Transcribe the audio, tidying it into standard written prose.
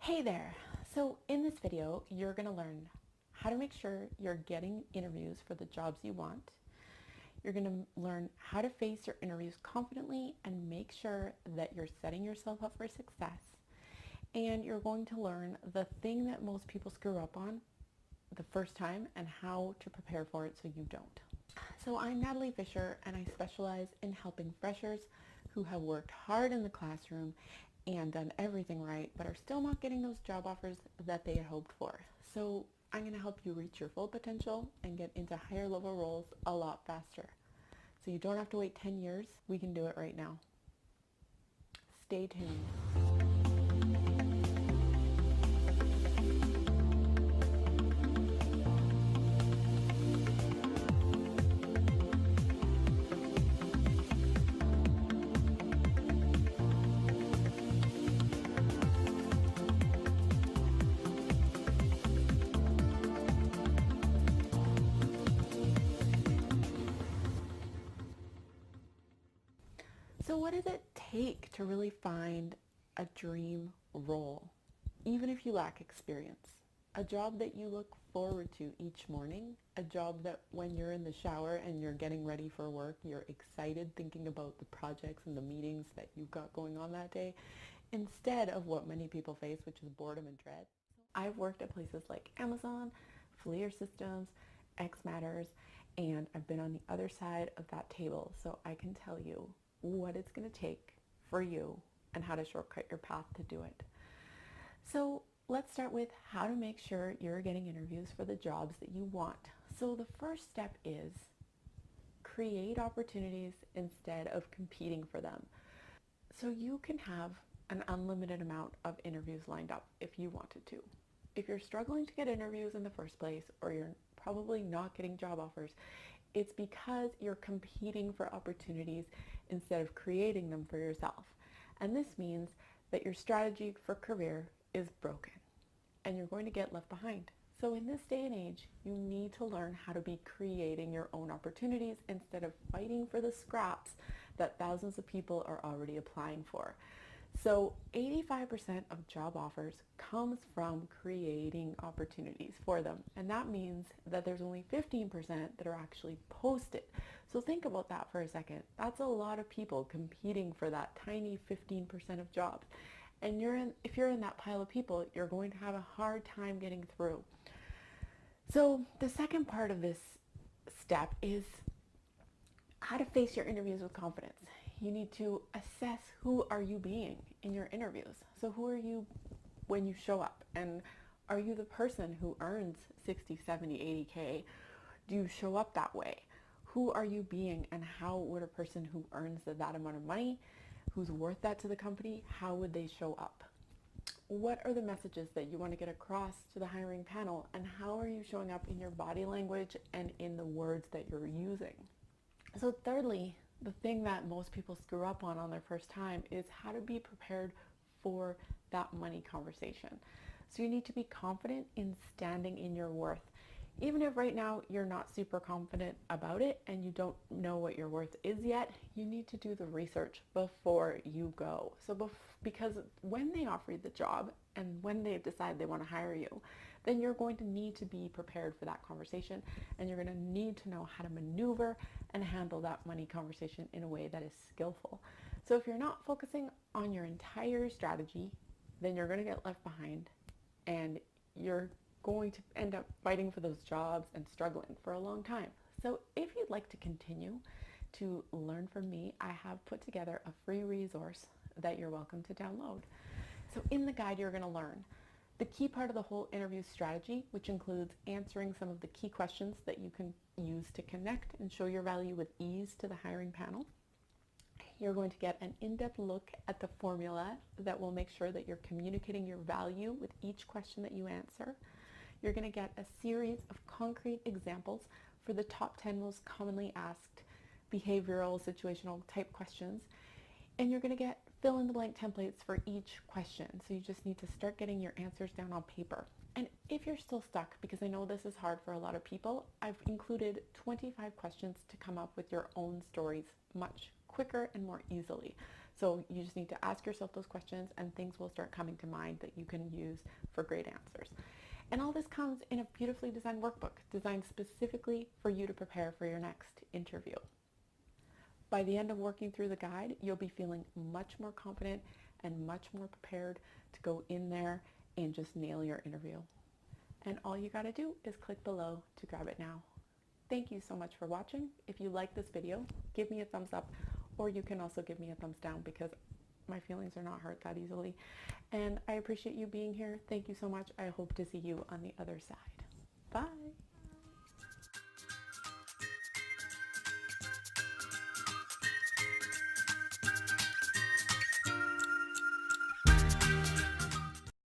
Hey there! So in this video, you're going to learn how to make sure you're getting interviews for the jobs you want. You're going to learn how to face your interviews confidently and make sure that you're setting yourself up for success. And you're going to learn the thing that most people screw up on the first time and how to prepare for it so you don't. So I'm Natalie Fisher, and I specialize in helping freshers who have worked hard in the classroom and done everything right, but are still not getting those job offers that they had hoped for. So I'm going to help you reach your full potential and get into higher level roles a lot faster. So you don't have to wait 10 years. We can do it right now. Stay tuned. So what does it take to really find a dream role, even if you lack experience? A job that you look forward to each morning, a job that when you're in the shower and you're getting ready for work, you're excited thinking about the projects and the meetings that you've got going on that day, instead of what many people face, which is boredom and dread. I've worked at places like Amazon, FLIR Systems, X Matters, and I've been on the other side of that table, so I can tell you what it's going to take for you and how to shortcut your path to do it. So let's start with how to make sure you're getting interviews for the jobs that you want. So the first step is create opportunities instead of competing for them. So you can have an unlimited amount of interviews lined up if you wanted to. If you're struggling to get interviews in the first place, or you're probably not getting job offers, it's because you're competing for opportunities instead of creating them for yourself. And this means that your strategy for career is broken and you're going to get left behind. So in this day and age, you need to learn how to be creating your own opportunities instead of fighting for the scraps that thousands of people are already applying for. So 85% of job offers comes from creating opportunities for them. And that means that there's only 15% that are actually posted. So think about that for a second. That's a lot of people competing for that tiny 15% of jobs. And if you're in that pile of people, you're going to have a hard time getting through. So the second part of this step is how to face your interviews with confidence. You need to assess who are you being in your interviews. So who are you when you show up? And are you the person who earns 60, 70, 80K? Do you show up that way? Who are you being, and how would a person who earns that amount of money, who's worth that to the company, how would they show up? What are the messages that you want to get across to the hiring panel, and how are you showing up in your body language and in the words that you're using? So thirdly, the thing that most people screw up on their first time is how to be prepared for that money conversation. So you need to be confident in standing in your worth. Even if right now you're not super confident about it and you don't know what your worth is yet, you need to do the research before you go. So because when they offer you the job and when they decide they want to hire you, then you're going to need to be prepared for that conversation, and you're going to need to know how to maneuver and handle that money conversation in a way that is skillful. So if you're not focusing on your entire strategy, then you're going to get left behind and you're going to end up fighting for those jobs and struggling for a long time. So if you'd like to continue to learn from me, I have put together a free resource that you're welcome to download. So in the guide, you're going to learn the key part of the whole interview strategy, which includes answering some of the key questions that you can use to connect and show your value with ease to the hiring panel. You're going to get an in-depth look at the formula that will make sure that you're communicating your value with each question that you answer. You're going to get a series of concrete examples for the top 10 most commonly asked behavioral, situational type questions. And you're going to get fill-in-the-blank templates for each question. So you just need to start getting your answers down on paper. And if you're still stuck, because I know this is hard for a lot of people, I've included 25 questions to come up with your own stories much quicker and more easily. So you just need to ask yourself those questions and things will start coming to mind that you can use for great answers. And all this comes in a beautifully designed workbook designed specifically for you to prepare for your next interview. By the end of working through the guide, you'll be feeling much more confident and much more prepared to go in there and just nail your interview. And all you got to do is click below to grab it now. Thank you so much for watching. If you like this video, give me a thumbs up, or you can also give me a thumbs down because my feelings are not hurt that easily. And I appreciate you being here. Thank you so much. I hope to see you on the other side. Bye.